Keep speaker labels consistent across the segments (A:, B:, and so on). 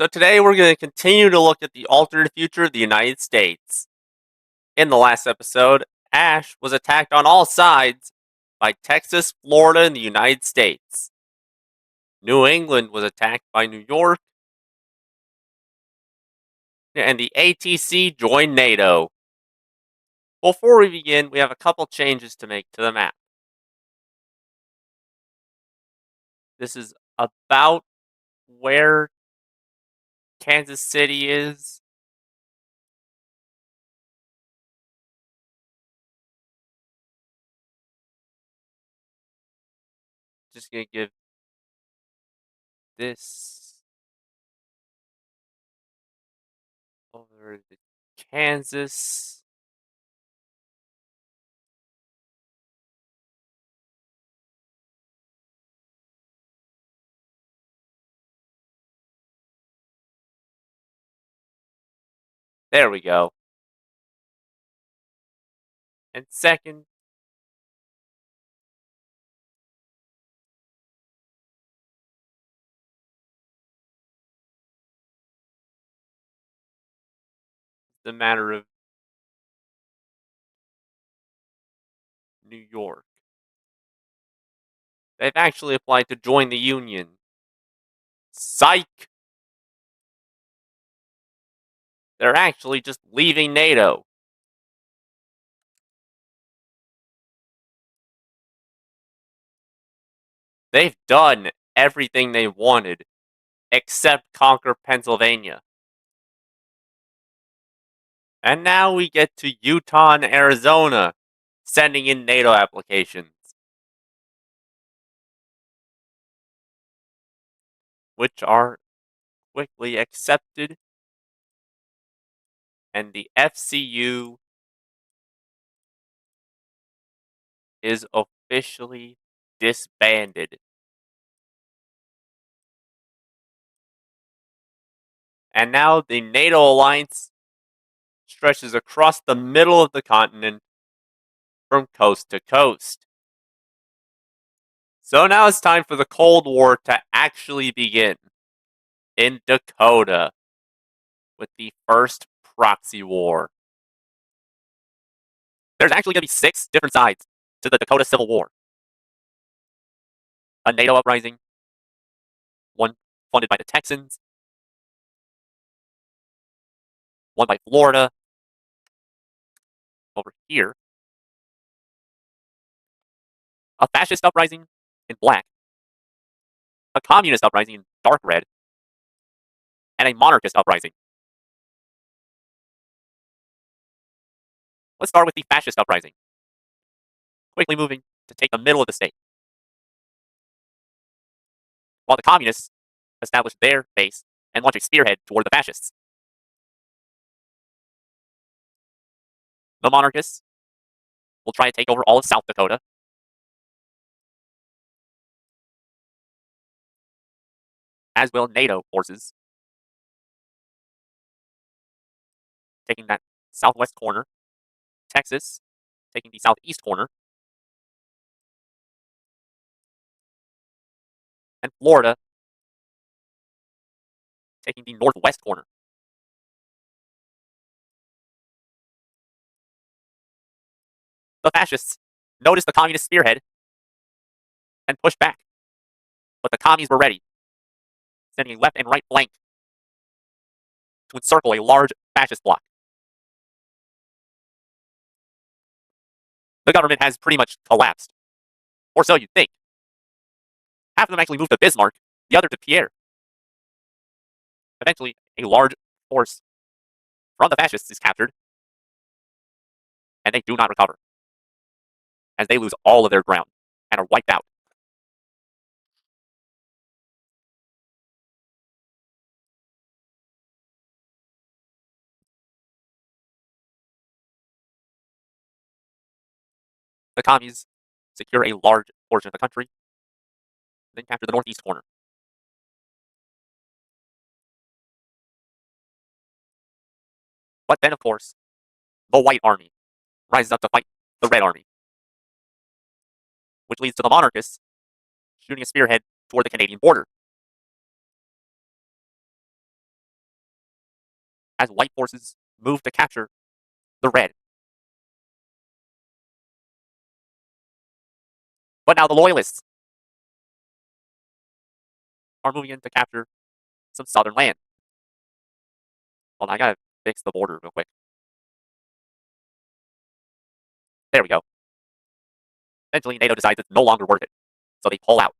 A: So today we're going to continue to look at the alternate future of the United States. In the last episode, Ash was attacked on all sides by Texas, Florida, and the United States. New England was attacked by New York, and the ATC joined NATO. Before we begin, we have a couple changes to make to the map. This is about where Kansas City is. Just going to give this over to Kansas. There we go. And second, the matter of New York. They've actually applied to join the Union. Psych! They're actually just leaving NATO. They've done everything they wanted except conquer Pennsylvania. And now we get to Utah and Arizona sending in NATO applications, which are quickly accepted, and the FCU is officially disbanded. And now the NATO alliance stretches across the middle of the continent from coast to coast. So now it's time for the Cold War to actually begin in Dakota with the first proxy war. There's actually going to be 6 different sides to the Dakota Civil War. A NATO uprising, one funded by the Texans, one by Florida, over here, a fascist uprising in black, a communist uprising in dark red, and a monarchist uprising. Let's start with the fascist uprising, quickly moving to take the middle of the state. While the communists established their base and launched a spearhead toward the fascists. The monarchists will try to take over all of South Dakota, as will NATO forces, taking that southwest corner, Texas taking the southeast corner, and Florida taking the northwest corner. The fascists noticed the communist spearhead and pushed back, but the commies were ready, sending a left and right flank to encircle a large fascist bloc. The government has pretty much collapsed, or so you'd think. Half of them actually moved to Bismarck, the other to Pierre. Eventually, a large force from the fascists is captured, and they do not recover, as they lose all of their ground and are wiped out. The commies secure a large portion of the country, then capture the northeast corner. But then, of course, the White Army rises up to fight the Red Army, which leads to the monarchists shooting a spearhead toward the Canadian border. as white forces moved to capture the red. But now the loyalists are moving in to capture some southern land. Hold on, I gotta fix the border real quick. There we go. Eventually, NATO decides it's no longer worth it, so they pull out.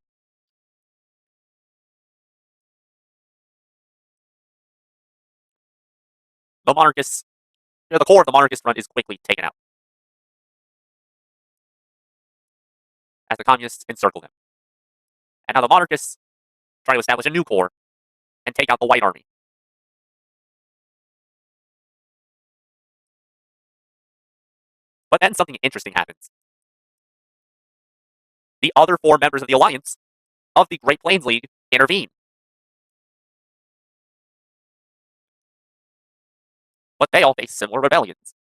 A: The monarchists, the core of the monarchist front is quickly taken out as the communists encircle them. And now the monarchists try to establish a new core and take out the White Army. But then something interesting happens. The other four members of the alliance of the Great Plains League intervene. But they all face similar rebellions.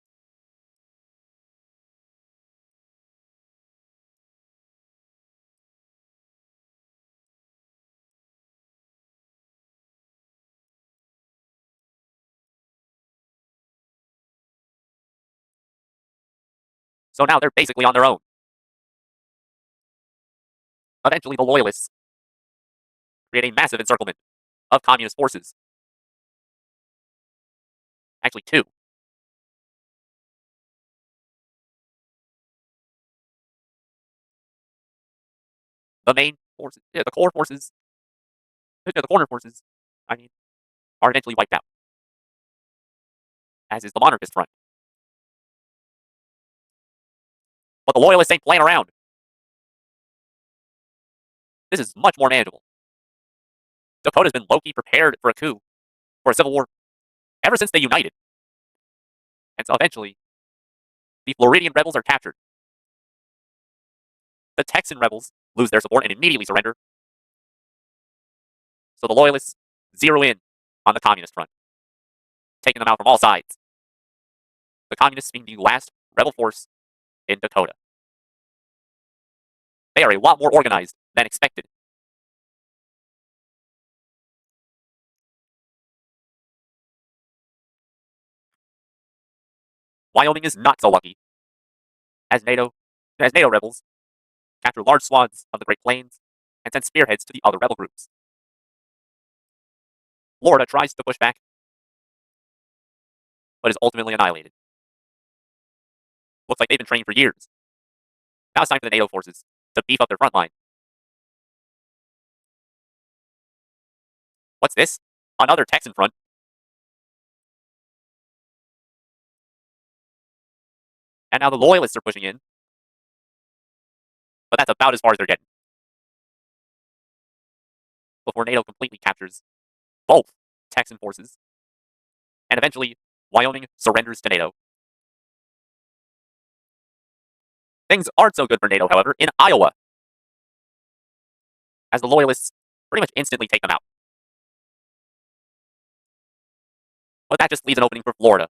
A: So now they're basically on their own. Eventually, the loyalists create a massive encirclement of communist forces. Actually, two. The main forces, the core forces, the corner forces, are eventually wiped out, as is the monarchist front. But the loyalists ain't playing around. This is much more manageable. Dakota's been low-key prepared for a coup, for a civil war, ever since they united. And so eventually, the Floridian rebels are captured. The Texan rebels lose their support and immediately surrender. So the loyalists zero in on the communist front, taking them out from all sides. The communists being the last rebel force in Dakota. They are a lot more organized than expected. Wyoming is not so lucky, as NATO rebels capture large swaths of the Great Plains and send spearheads to the other rebel groups. Florida tries to push back, but is ultimately annihilated. Looks like they've been training for years. Now it's time for the NATO forces to beef up their front line. What's this? Another Texan front. And now the loyalists are pushing in. But that's about as far as they're getting. Before NATO completely captures both Texan forces. And eventually, Wyoming surrenders to NATO. Things aren't so good for NATO, however, in Iowa, as the loyalists pretty much instantly take them out. But that just leaves an opening for Florida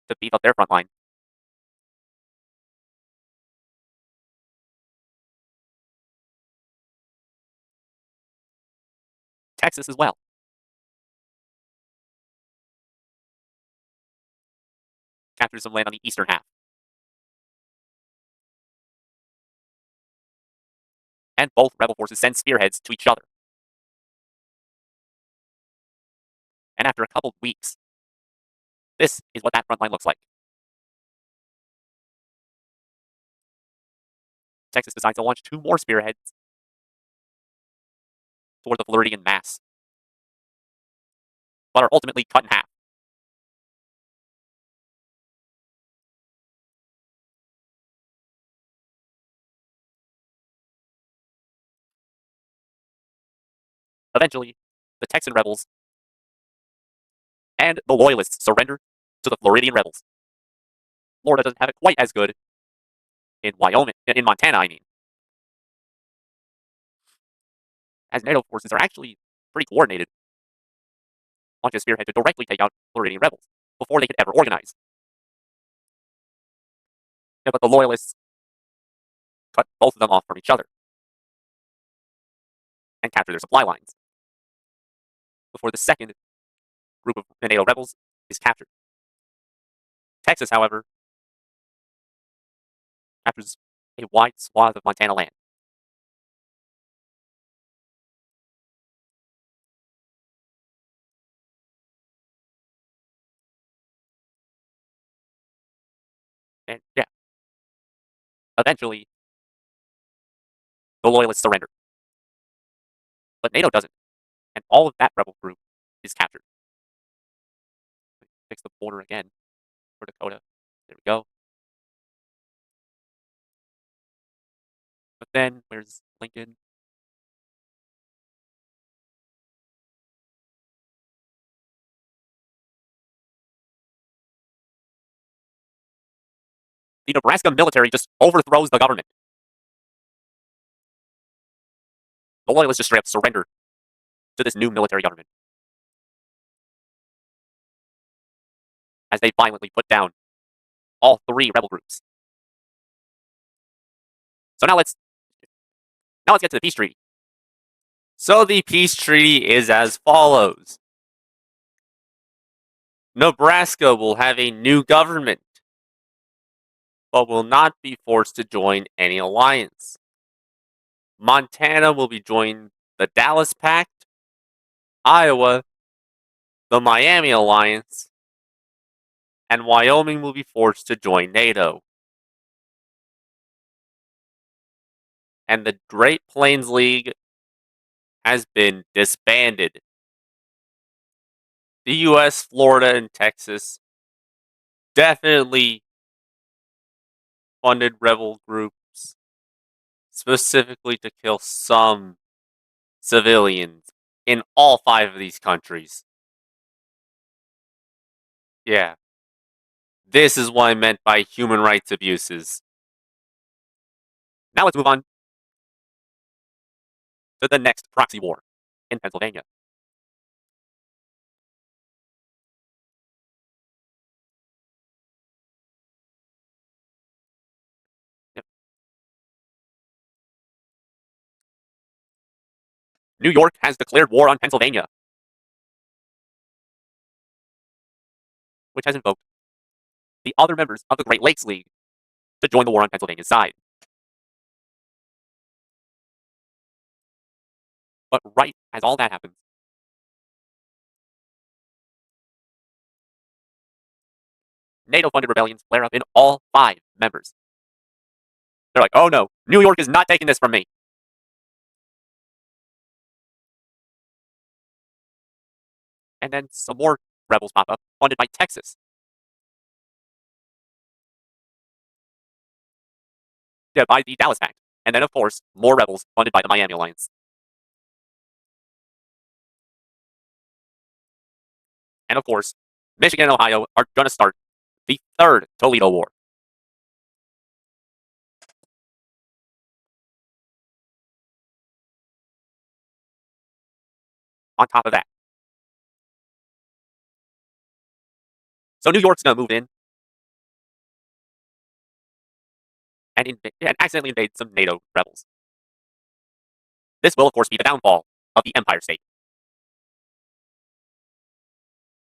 A: to beef up their front line. Texas as well. Captures some land on the eastern half. And both rebel forces send spearheads to each other. And after a couple of weeks, this is what that front line looks like. Texas decides to launch two more spearheads toward the Floridian mass, but are ultimately cut in half. Eventually, the Texan rebels and the loyalists surrender to the Floridian rebels. Florida doesn't have it quite as good in Montana, as NATO forces are actually pretty coordinated. Launch a spearhead to directly take out Floridian rebels before they could ever organize. Yeah, but the loyalists cut both of them off from each other and capture their supply lines. before the second group of NATO rebels is captured. Texas, however, captures a wide swath of Montana land. And yeah, eventually, the Loyalists surrender. But NATO doesn't, and all of that rebel group is captured. Fix the border again for Dakota. There we go. But then, where's Lincoln? The Nebraska military just overthrows the government. The Loyalists just straight up surrender to this new military government as they violently put down all three rebel groups. So now let's get to the peace treaty. So the peace treaty is as follows. Nebraska will have a new government, but will not be forced to join any alliance. Montana will be joining the Dallas Pact, Iowa, the Miami Alliance, and Wyoming will be forced to join NATO. And the Great Plains League has been disbanded. The US, Florida, and Texas definitely funded rebel groups specifically to kill some civilians in all five of these countries. Yeah. This is what I meant by human rights abuses. Now let's move on to the next proxy war in Pennsylvania. Yep. New York has declared war on Pennsylvania, which has invoked the other members of the Great Lakes League to join the war on Pennsylvania's side. But right as all that happens, NATO-funded rebellions flare up in all five members. They're like, oh no, New York is not taking this from me. And then some more rebels pop up, funded by Texas. Yeah, by the Dallas Pact. And then, of course, more rebels funded by the Miami Alliance. And of course, Michigan and Ohio are going to start the third Toledo War. On top of that. So New York's going to move in and accidentally invade some NATO rebels. This will, of course, be the downfall of the Empire State,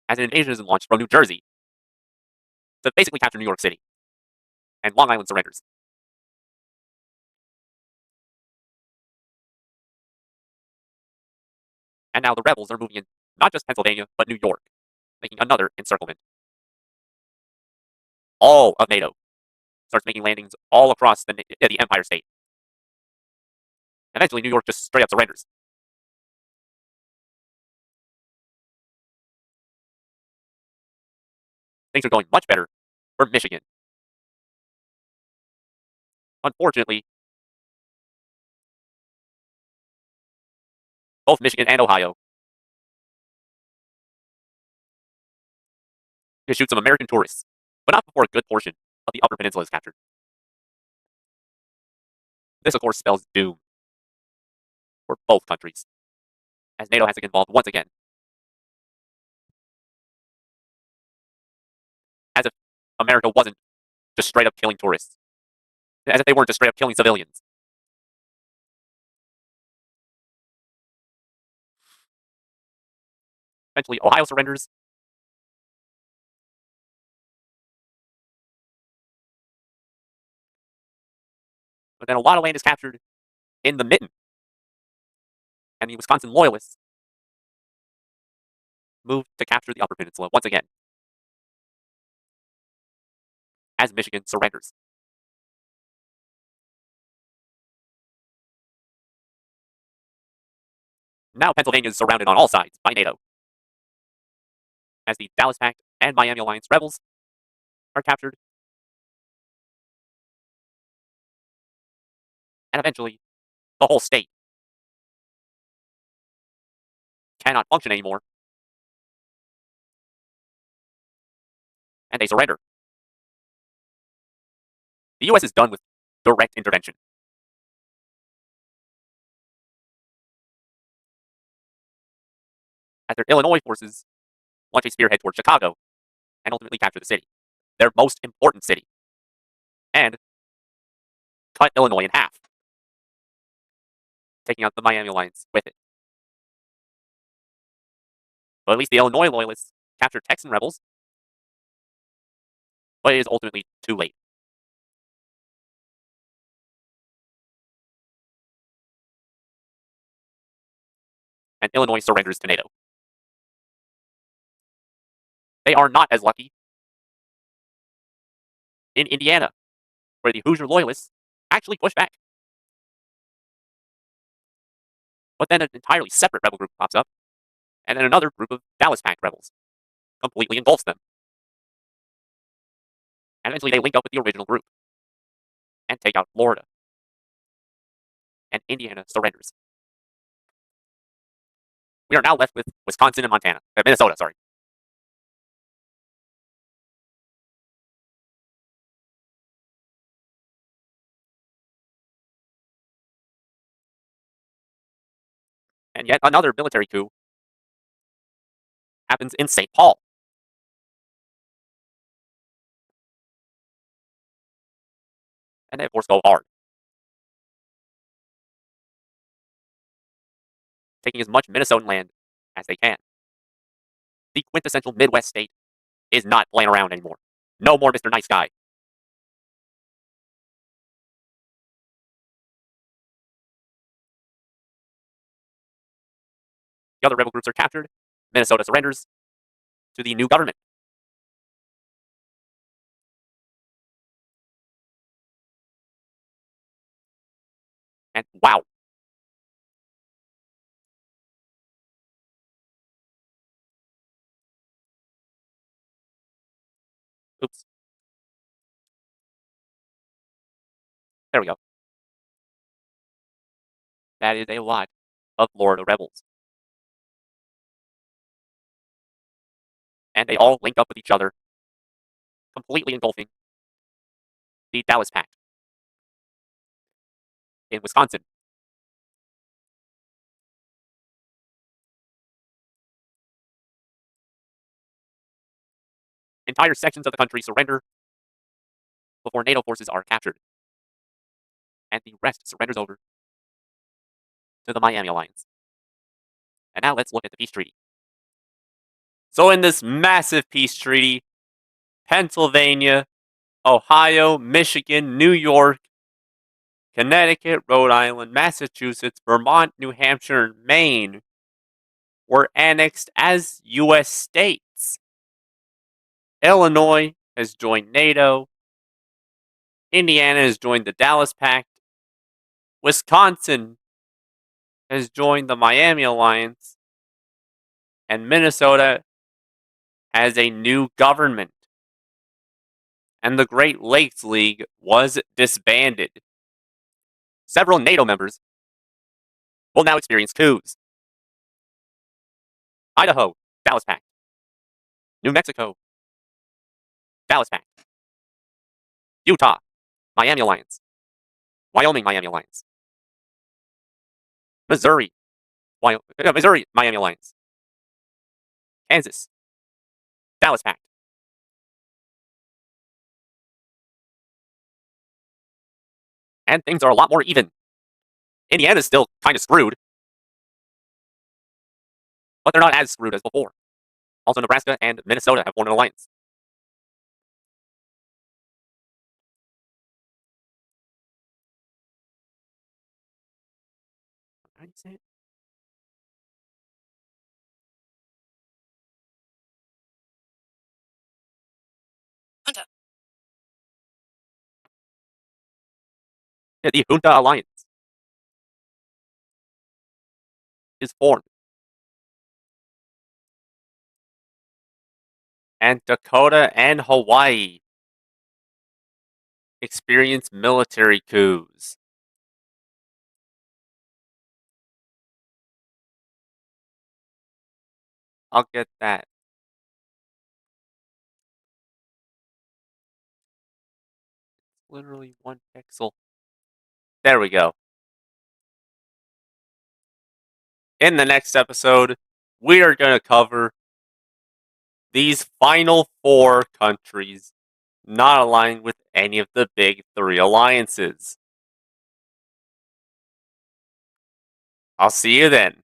A: as an invasion is launched from New Jersey to basically capture New York City, and Long Island surrenders. And now the rebels are moving in not just Pennsylvania, but New York, making another encirclement. All of NATO starts making landings all across the Empire State. Eventually, New York just straight up surrenders. Things are going much better for Michigan. Unfortunately, both Michigan and Ohio can shoot some American tourists, but not before a good portion of the Upper Peninsula is captured. This, of course, spells doom for both countries, as NATO has to get involved once again. As if America wasn't just straight up killing tourists. As if they weren't just straight up killing civilians. Eventually, Ohio surrenders. But then a lot of land is captured in the Mitten, and the Wisconsin Loyalists moved to capture the Upper Peninsula once again as Michigan surrenders. Now Pennsylvania is surrounded on all sides by NATO, as the Dallas Pact and Miami Alliance rebels are captured, and eventually the whole state cannot function anymore, and they surrender. The U.S. is done with direct intervention. As their Illinois forces launch a spearhead towards Chicago and ultimately capture the city, their most important city, and cut Illinois in half, taking out the Miami Alliance with it. But at least the Illinois Loyalists captured Texan rebels, but it is ultimately too late. And Illinois surrenders to NATO. They are not as lucky in Indiana, where the Hoosier Loyalists actually push back. But then an entirely separate rebel group pops up, and then another group of Dallas Pact rebels completely engulfs them. And eventually they link up with the original group and take out Florida. And Indiana surrenders. We are now left with Wisconsin and Minnesota, sorry. And yet another military coup happens in St. Paul. And they, of course, go hard, taking as much Minnesotan land as they can. The quintessential Midwest state is not playing around anymore. No more Mr. Nice Guy. The other rebel groups are captured. Minnesota surrenders to the new government. And wow. Oops. There we go. That is a lot of Florida rebels. And they all link up with each other, completely engulfing the Dallas Pact in Wisconsin. Entire sections of the country surrender before NATO forces are captured. And the rest surrenders over to the Miami Alliance. And now let's look at the peace treaty. So in this massive peace treaty, Pennsylvania, Ohio, Michigan, New York, Connecticut, Rhode Island, Massachusetts, Vermont, New Hampshire, and Maine were annexed as U.S. states. Illinois has joined NATO. Indiana has joined the Dallas Pact. Wisconsin has joined the Miami Alliance. And Minnesota has a new government. And the Great Lakes League was disbanded. Several NATO members will now experience coups. Idaho, Dallas Pact. New Mexico, Dallas Pact. Utah, Miami Alliance. Wyoming, Miami Alliance. Missouri, Miami Alliance. Kansas, Dallas Pact. And things are a lot more even. Indiana's still kind of screwed, but they're not as screwed as before. Also, Nebraska and Minnesota have formed an alliance. How do you say it? Junta. Yeah, the Junta Alliance is formed. And Dakota and Hawaii experience military coups. I'll get that. Literally one pixel. There we go. In the next episode, we are going to cover these final four countries not aligned with any of the big three alliances. I'll see you then.